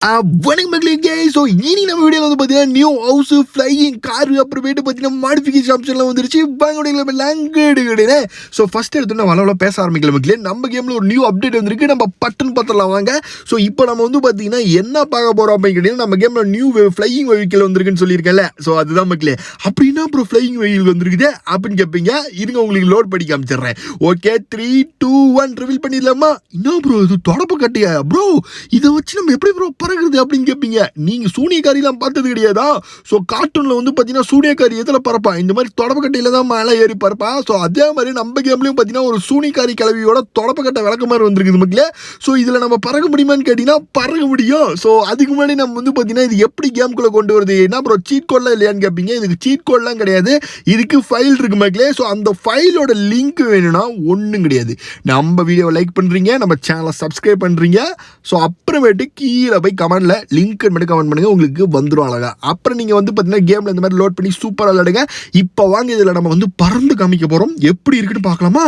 வணக்கம் மக்களே. ஸோ இனி நம்ம வீடியோவில் வந்து பார்த்தீங்கன்னா நியூ ஹவுஸ் ஃப்ளையிங் காரு அப்புறமேட்டு பார்த்தீங்கன்னா மாடிஃபிகேஷன் ஆப்ஷன்லாம் வந்துருச்சு. கிடையாது. ஸோ ஃபஸ்ட் எடுத்து வளவள பேச ஆரம்பிக்கல மக்களே. நம்ம கேமில் ஒரு நியூ அப்டேட் வந்துருக்கு. நம்ம பட்டன் பார்த்துடலாம் வாங்க. ஸோ இப்போ நம்ம வந்து பார்த்தீங்கன்னா என்ன பார்க்க போகிறோம் அப்படின்னு கேட்டீங்கன்னா, நம்ம கேமில் நியூ ஃப்ளையிங் வெஹிக்கிள் வந்துருக்குன்னு சொல்லியிருக்கேன்ல. ஸோ அதுதான் மக்களே. அப்படின்னா அப்புறம் ஃப்ளையிங் வெஹிக்கிள் வந்துருக்குது அப்படின்னு கேட்பீங்க. இருங்க உங்களுக்கு லோட் பண்ணி காமிச்சிடுறேன். ஓகே 3, 2, 1 ரிவீல் பண்ணிடலாமா? என்ன ப்ரோ இது தொடப்பு கட்டியா ப்ரோ? இதை வச்சு நம்ம எப்படி ப்ரோ பறகுறது அப்படின்னு கேட்பீங்க. நீங்க சூனியக்காரிலாம் பார்த்தது கிடையாதா? ஸோ கார்ட்டூன்ல வந்து பார்த்தீங்கன்னா சூனியக்காரி எதில் பறப்பா? இந்த மாதிரி தொடப்பக்கட்டையில தான் மேலே ஏறி பறப்பா. ஸோ அதே மாதிரி நம்ம கேம்லையும் பார்த்தீங்கன்னா ஒரு சூனியக்காரி கிளவியோட தொடப்பக்கட்டை விளக்க மாதிரி வந்திருக்குது மக்களே. ஸோ இதில் நம்ம பறக்க முடியுமான்னு கேட்டிங்கன்னா பறக்க முடியும். ஸோ அதுக்கு முன்னாடி நம்ம வந்து பார்த்தீங்கன்னா இது எப்படி கேம்குள்ளே கொண்டு வருது, என்ன ப்ரோ சீட் கோட்லாம் இல்லையான்னு கேட்பீங்க. இதுக்கு சீட் கோட்லாம் கிடையாது. இதுக்கு ஃபைல் இருக்கு மக்களே. ஸோ அந்த ஃபைலோட லிங்க் வேணும்னா ஒன்றும் கிடையாது. நம்ம வீடியோவை லைக் பண்ணுறீங்க, நம்ம சேனலை சப்ஸ்கிரைப் பண்ணுறீங்க. ஸோ அப்புறமேட்டு கீழே போய் கமெண்ட்ல லிங்க் மட்டும் கமெண்ட் பண்ணுங்க, உங்களுக்கு வந்துடும் அழகா. அப்புறம் நீங்க வந்து பார்த்தீங்கன்னா கேம்ல இந்த மாதிரி லோட் பண்ணி சூப்பராக விளையாடுங்க. இப்போ வாங்க இதில் நம்ம வந்து பறந்து காமிக்க போறோம். எப்படி இருக்குன்னு பார்க்கலாமா?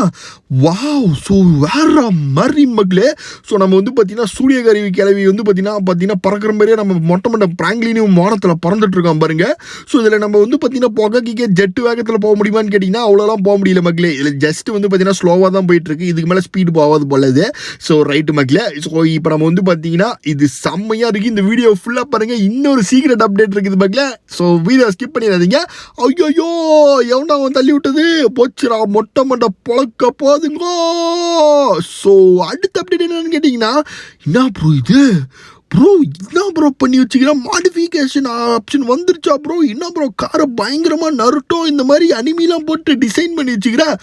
வாவ், ஸோ வேற மாதிரி மக்களே. ஸோ நம்ம வந்து பார்த்தீங்கன்னா சூரியகருவி கிளவி வந்து பார்த்தீங்கன்னா பறக்கிற மாதிரியே நம்ம மொட்டை பிராங்க்லினும் வானத்தில் பறந்துட்டு இருக்கோம் பாருங்க. ஸோ இதில் நம்ம வந்து பார்த்தீங்கன்னா புகைக்கு ஜெட்டு வேகத்தில் போக முடியுமான்னு கேட்டிங்கன்னா அவ்வளோலாம் போக முடியல மக்களே. இதில் ஜஸ்ட் வந்து பார்த்தீங்கன்னா ஸ்லோவாக தான் போயிட்டு இருக்கு. இதுக்கு மேலே ஸ்பீடு போகாது போலது. ஸோ ரைட்டு மக்களே. ஸோ இப்போ நம்ம வந்து பார்த்தீங்கன்னா இது செம்மையாக இருக்குது. இந்த வீடியோ ஃபுல்லாக பாருங்கள். இன்னொரு சீக்ரெட் அப்டேட் இருக்குது மக்களே. ஸோ வீடியோ ஸ்கிப் பண்ணிடாதீங்க. ஐயோ எவனா அவன் தள்ளி விட்டது போச்சுரா, மொட்டை பொழக்க போதுங்க. ஸோ அடுத்த அப்டேட் என்னன்னு கேட்டிங்கன்னா, என்ன ப்ரோ இது ப்ரோ, என்ன ப்ரோ பண்ணி வச்சுக்கிறேன், மாடிஃபிகேஷன் ஆப்ஷன் வந்துருச்சா ப்ரோ? என்ன ப்ரோ காரை பயங்கரமாக நருட்டோ இந்த மாதிரி அனிமிலாம் போட்டு டிசைன் பண்ணி வச்சுக்கிறேன்,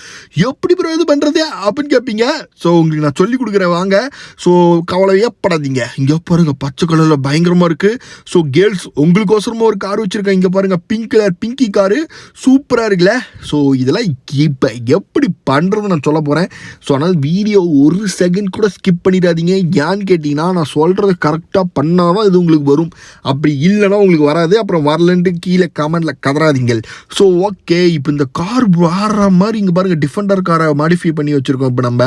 எப்படி ப்ரோ இது பண்ணுறது அப்படின்னு கேட்பீங்க. ஸோ உங்களுக்கு நான் சொல்லி கொடுக்குறேன் வாங்க. ஸோ கவலையே படாதீங்க. இங்கே பாருங்கள் பச்சை கலரில் பயங்கரமாக இருக்குது. ஸோ கேர்ள்ஸ் உங்களுக்கோசரமாக ஒரு கார் வச்சுருக்கேன். இங்கே பாருங்கள் பிங்க் கலர் பிங்கி காரு சூப்பராக இருக்குல்ல. ஸோ இதெல்லாம் இப்போ எப்படி பண்ணுறது நான் சொல்ல போகிறேன். ஸோ அதனால் வீடியோ ஒரு செகண்ட் கூட ஸ்கிப் பண்ணிடாதீங்க. ஏன்னு கேட்டிங்கன்னா நான் சொல்கிறது கரெக்டாக பண்ணாதான் இது உங்களுக்கு வரும். அப்படி இல்லைன்னா உங்களுக்கு வராது. அப்புறம் வரலன்ட்டு கீழே கமெண்ட்ல கதறாதீங்க. ஸோ ஓகே, இப்போ இந்த கார் வர மாதிரி இங்கே பாருங்க டிஃபெண்டர் காரை மாடிஃபை பண்ணி வச்சிருக்கோம்.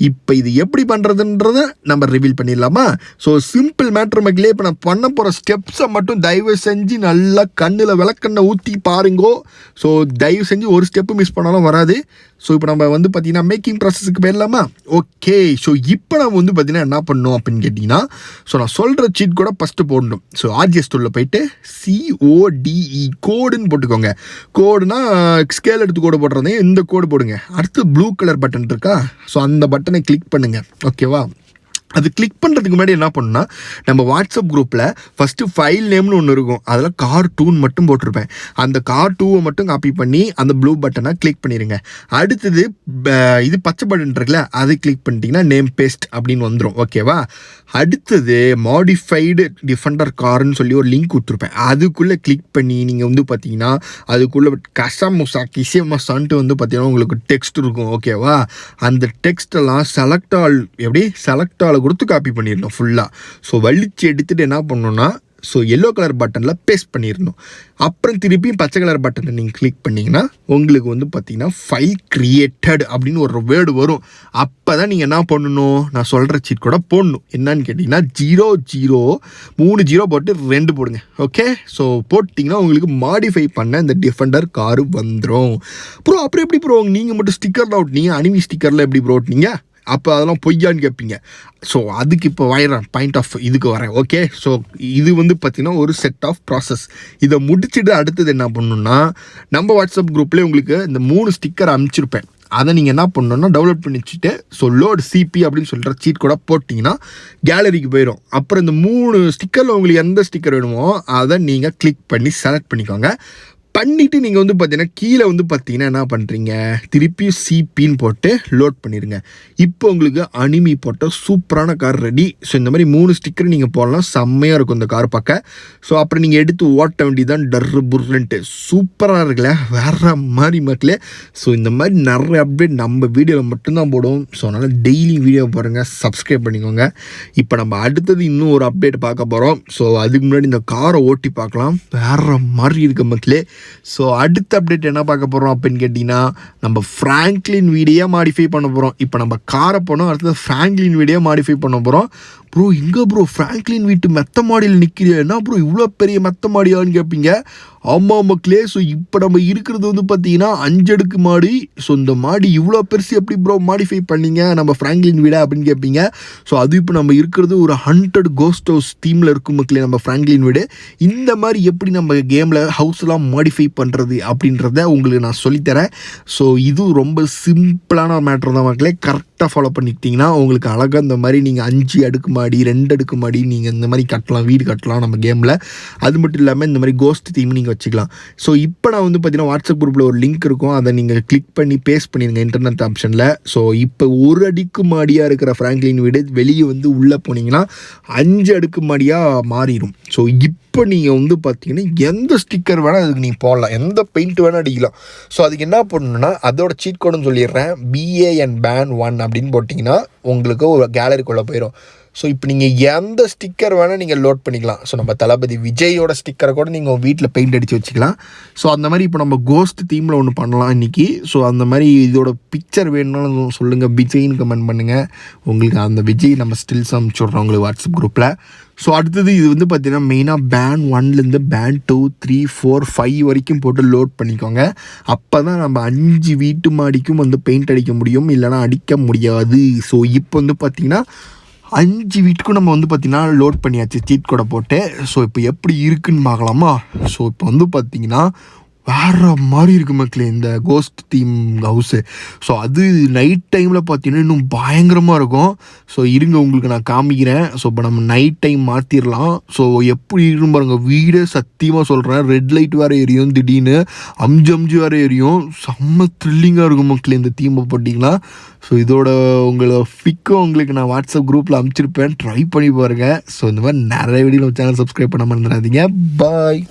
இப்போ இது எப்படி பண்ணுறதுன்றத நம்ம ரிவீல் பண்ணிடலாமா? ஸோ சிம்பிள் மேட்ரு மக்களே. இப்போ நான் பண்ண போகிற ஸ்டெப்ஸை மட்டும் தயவு செஞ்சு நல்லா கண்ணில் விளக்கெண்ணெய் ஊற்றி பாருங்கோ. ஸோ தயவு செஞ்சு ஒரு ஸ்டெப்பு மிஸ் பண்ணாலும் வராது. ஸோ இப்போ நம்ம வந்து பார்த்தீங்கன்னா மேக்கிங் ப்ராசஸுக்கு போயிடலாமா? ஓகே, ஸோ இப்போ நம்ம வந்து பார்த்தீங்கன்னா என்ன பண்ணணும் அப்படின்னு கேட்டிங்கன்னா, ஸோ நான் சொல்கிற சீட் கூட ஃபஸ்ட்டு போடணும். ஸோ ஆர்ஜிஎஸ் டூலில் போயிட்டு CODE கோடுன்னு போட்டுக்கோங்க. கோடுனா ஸ்கேல் எடுத்து கோடு போடுறது, இந்த கோடு போடுங்க. அடுத்து ப்ளூ கலர் பட்டன் இருக்கா? ஸோ அந்த பட்டனை கிளிக் பண்ணுங்கள். ஓகேவா? அது கிளிக் பண்ணுறதுக்கு முன்னாடி என்ன பண்ணுன்னா, நம்ம வாட்ஸ்அப் குரூப்பில் ஃபஸ்ட்டு ஃபைல் நேம்னு ஒன்று இருக்கும். அதில் கார்2 மட்டும் போட்டிருப்பேன். அந்த கார்2 மட்டும் காப்பி பண்ணி அந்த ப்ளூ பட்டனை கிளிக் பண்ணிடுங்க. அடுத்தது இது பச்சை பட்டன் இருக்குல்ல, அதை கிளிக் பண்ணிட்டீங்கன்னா நேம் பேஸ்ட் அப்படின்னு வந்துடும். ஓகேவா? அடுத்தது மாடிஃபைடு டிஃபெண்டர் கார்னு சொல்லி ஒரு லிங்க் கொடுத்துருப்பேன். அதுக்குள்ளே கிளிக் பண்ணி நீங்கள் வந்து பார்த்தீங்கன்னா அதுக்குள்ளே கிசமசான்ட்டு வந்து பார்த்தீங்கன்னா உங்களுக்கு டெக்ஸ்ட் இருக்கும். ஓகேவா? அந்த டெக்ஸ்டெல்லாம் செலக்ட் ஆல் கொடுத்து காப்பி பண்ணிடணும் ஃபுல்லாக. ஸோ வலிச்சு எடுத்துகிட்டு என்ன பண்ணணும்னா, ஸோ எல்லோ கலர் பட்டனில் பேஸ்ட் பண்ணிடணும். அப்புறம் திருப்பியும் பச்சை கலர் பட்டனை நீங்கள் கிளிக் பண்ணிங்கன்னா உங்களுக்கு வந்து பார்த்தீங்கன்னா ஃபைல் கிரியேட்டட் அப்படின்னு ஒரு வேர்டு வரும். அப்போ தான் நீங்கள் என்ன பண்ணணும், நான் சொல்கிற சீட் கூட போடணும். என்னன்னு கேட்டிங்கன்னா 00 3 0 போட்டு 2 போடுங்க. ஓகே, ஸோ போட்டிங்கன்னா உங்களுக்கு மாடிஃபை பண்ண இந்த டிஃபெண்டர் காரு வந்துடும். ப்ரோ அப்புறம் எப்படி ப்ரோ நீங்கள் மட்டும் ஸ்டிக்கரில் ஓட்டினீங்க, அனிமி ஸ்டிக்கரில் எப்படி ப்ரோ ஓட்டினீங்க? அப்போ அதெல்லாம் பொய்யான்னு கேட்பீங்க. ஸோ அதுக்கு இப்போ பாயிண்ட் ஆஃப் இதுக்கு வரேன். ஓகே, ஸோ இது வந்து பார்த்திங்கன்னா ஒரு செட் ஆஃப் ப்ராசஸ். இதை முடிச்சுட்டு அடுத்தது என்ன பண்ணணுன்னா, நம்ம வாட்ஸ்அப் குரூப்லேயே உங்களுக்கு இந்த 3 ஸ்டிக்கர் அனுப்பிச்சிருப்பேன். அதை நீங்கள் என்ன பண்ணணுன்னா டவுன்லோட் பண்ணி வச்சுட்டு ஸோ லோட் சிபி அப்படின்னு சொல்கிற சீட் கூட போட்டிங்கன்னா கேலரிக்கு போயிடும். அப்புறம் இந்த 3 ஸ்டிக்கரில் உங்களுக்கு எந்த ஸ்டிக்கர் வேணுமோ அதை நீங்கள் கிளிக் பண்ணி செலக்ட் பண்ணிக்கோங்க. பண்ணிவிட்டு நீங்கள் வந்து பார்த்தீங்கன்னா கீழே வந்து பார்த்தீங்கன்னா என்ன பண்ணுறீங்க, திருப்பி சிபின்னு போட்டு லோட் பண்ணிடுங்க. இப்போ உங்களுக்கு அனிமி போட்ட சூப்பரான கார் ரெடி. ஸோ இந்த மாதிரி 3 ஸ்டிக்கர் நீங்கள் போடலாம், செம்மையாக இருக்கும் இந்த கார் பார்க்க. ஸோ அப்புறம் நீங்கள் எடுத்து ஓட்ட வேண்டியதான் டர்ரு புர்ரன்ட்டு. சூப்பராக இருக்குல்ல, வேறு மாதிரி மக்களே. ஸோ இந்த மாதிரி நிறைய அப்டேட் நம்ம வீடியோவில் மட்டும்தான் போடுவோம். ஸோ அதனால் டெய்லி வீடியோ பாருங்கள், சப்ஸ்கிரைப் பண்ணிக்கோங்க. இப்போ நம்ம அடுத்தது இன்னும் ஒரு அப்டேட் பார்க்க போகிறோம். ஸோ அதுக்கு முன்னாடி இந்த காரை ஓட்டி பார்க்கலாம், வேறு மாதிரி இருக்க மக்களே. ஸோ அடுத்த அப்டேட் என்ன பார்க்க போகிறோம் அப்படின்னு கேட்டிங்கன்னா, நம்ம ஃப்ராங்க்லின் வீடியோ மாடிஃபை பண்ண போகிறோம். இப்போ நம்ம காரை போனோம், அடுத்தது ஃப்ராங்க்லின் வீடியோ மாடிஃபை பண்ண போகிறோம். ப்ரோ இங்கே ப்ரோ ஃப்ராங்க்லின் வீட்டு மெத்த மாடியில் நிற்கிறியா, என்ன ப்ரோ இவ்வளோ பெரிய மெத்த மாடியான்னு கேட்பீங்க. ஆமாம் மக்களே, ஸோ இப்போ நம்ம இருக்கிறது வந்து பார்த்தீங்கன்னா 5 அடுக்கு மாடி. ஸோ இந்த மாடி இவ்வளோ பெருசு எப்படி ப்ரோ மாடிஃபை பண்ணீங்க நம்ம ஃப்ராங்க்லின் வீடா அப்படின்னு கேட்பீங்க. ஸோ அது இப்போ நம்ம இருக்கிறது ஒரு ஹண்டட் கோஸ்ட் ஹவுஸ் தீமில் இருக்கும் மக்களே நம்ம ஃப்ராங்க்லின் வீடு. இந்த மாதிரி எப்படி நம்ம கேமில் ஹவுஸ்லாம் மாடிஃபை பண்ணுறது அப்படின்றத உங்களுக்கு நான் சொல்லித்தரேன். ஸோ இது ரொம்ப சிம்பிளான மேட்ரு தான் மக்களே. கரெக்டாக ஃபாலோ பண்ணிக்கிட்டிங்கன்னா உங்களுக்கு அழகாக இந்த மாதிரி நீங்கள் 5 அடுக்கு மாடி 2 அடுக்கு மாடி நீங்கள் இந்த மாதிரி கட்டலாம், வீடு கட்டலாம் நம்ம கேமில். அது மட்டும் இல்லாமல் இந்த மாதிரி கோஸ்ட் தீம் நீங்கள் வச்சுக்கலாம். ஸோ இப்போ நான் வந்து பார்த்தீங்கன்னா வாட்ஸ்அப் குரூப்பில் ஒரு லிங்க் இருக்கும், அதை நீங்கள் கிளிக் பண்ணி பேஸ்ட் பண்ணிடுங்க இன்டர்நெட் ஆப்ஷனில். ஸோ இப்போ 1 அடுக்கு மாடியாக இருக்கிற ஃப்ராங்க்லின் வீடு வெளியே வந்து உள்ளே போனீங்கன்னா 5 அடுக்கு மாடியாக மாறிடும். ஸோ இப்போ நீங்கள் வந்து பார்த்தீங்கன்னா எந்த ஸ்டிக்கர் வேணால் அதுக்கு நீங்கள் போடலாம், எந்த பெயிண்ட் வேணால் அடிக்கலாம். ஸோ அதுக்கு என்ன பண்ணணுன்னா அதோட சீட் கோடுன்னு சொல்லிடுறேன், BAN1 அப்படின்னு போட்டிங்கன்னா உங்களுக்கு ஒரு கேலரிக்குள்ளே போயிடும். ஸோ இப்போ நீங்கள் எந்த ஸ்டிக்கர் வேணால் நீங்கள் லோட் பண்ணிக்கலாம். ஸோ நம்ம தளபதி விஜயோட ஸ்டிக்கரை கூட நீங்கள் வீட்டில் பெயிண்ட் அடித்து வச்சுக்கலாம். ஸோ அந்த மாதிரி இப்போ நம்ம கோஸ்ட் தீமில் ஒன்று பண்ணலாம் இன்றைக்கி. ஸோ அந்த மாதிரி இதோட பிக்சர் வேணும்னாலும் சொல்லுங்கள், விஜய்னு கமெண்ட் பண்ணுங்கள். உங்களுக்கு அந்த விஜய் நம்ம ஸ்டில்ஸ் அனுப்பிச்சுட்றோம் உங்களுக்கு வாட்ஸ்அப் குரூப்பில். ஸோ அடுத்தது இது வந்து பார்த்திங்கன்னா மெயினாக BAN 1லேருந்து BAN 2, 3, 4, 5 வரைக்கும் போட்டு லோட் பண்ணிக்கோங்க. அப்போ தான் நம்ம 5 வீட்டு மாடிக்கும் வந்து பெயிண்ட் அடிக்க முடியும், இல்லைனா அடிக்க முடியாது. ஸோ இப்போ வந்து பார்த்திங்கன்னா 5 வீட்டுக்கும் நம்ம வந்து பார்த்திங்கன்னா லோட் பண்ணியாச்சு சீட் கோடை போட்டு. ஸோ இப்போ எப்படி இருக்குன்னு பார்க்கலாமா. ஸோ இப்போ வந்து பார்த்திங்கன்னா வேறு மாதிரி இருக்குது மக்களே இந்த கோஸ்ட் தீம் ஹவுஸு. ஸோ அது நைட் டைமில் பார்த்தீங்கன்னா இன்னும் பயங்கரமாக இருக்கும். ஸோ இருங்க உங்களுக்கு நான் காமிக்கிறேன். ஸோ இப்போ நம்ம நைட் டைம் மாற்றிடலாம். ஸோ எப்படி இருக்கும் பாருங்கள், வீடே சத்தியமாக சொல்கிறேன், ரெட் லைட் வேறு எரியும், திடீர்னு அம்ஜி வேறு எரியும். செம்ம த்ரில்லிங்காக இருக்கும் மக்களே இந்த தீமை போட்டிங்கன்னா. ஸோ இதோட உங்களை ஃபிக்கும் உங்களுக்கு நான் வாட்ஸ்அப் குரூப்பில் அனுப்பிச்சிருப்பேன், ட்ரை பண்ணி பாருங்கள். ஸோ இந்த மாதிரி நிறைய வீடியோ நம்ம சேனல் சப்ஸ்கிரைப் பண்ண மறந்துடாதீங்க. பாய்.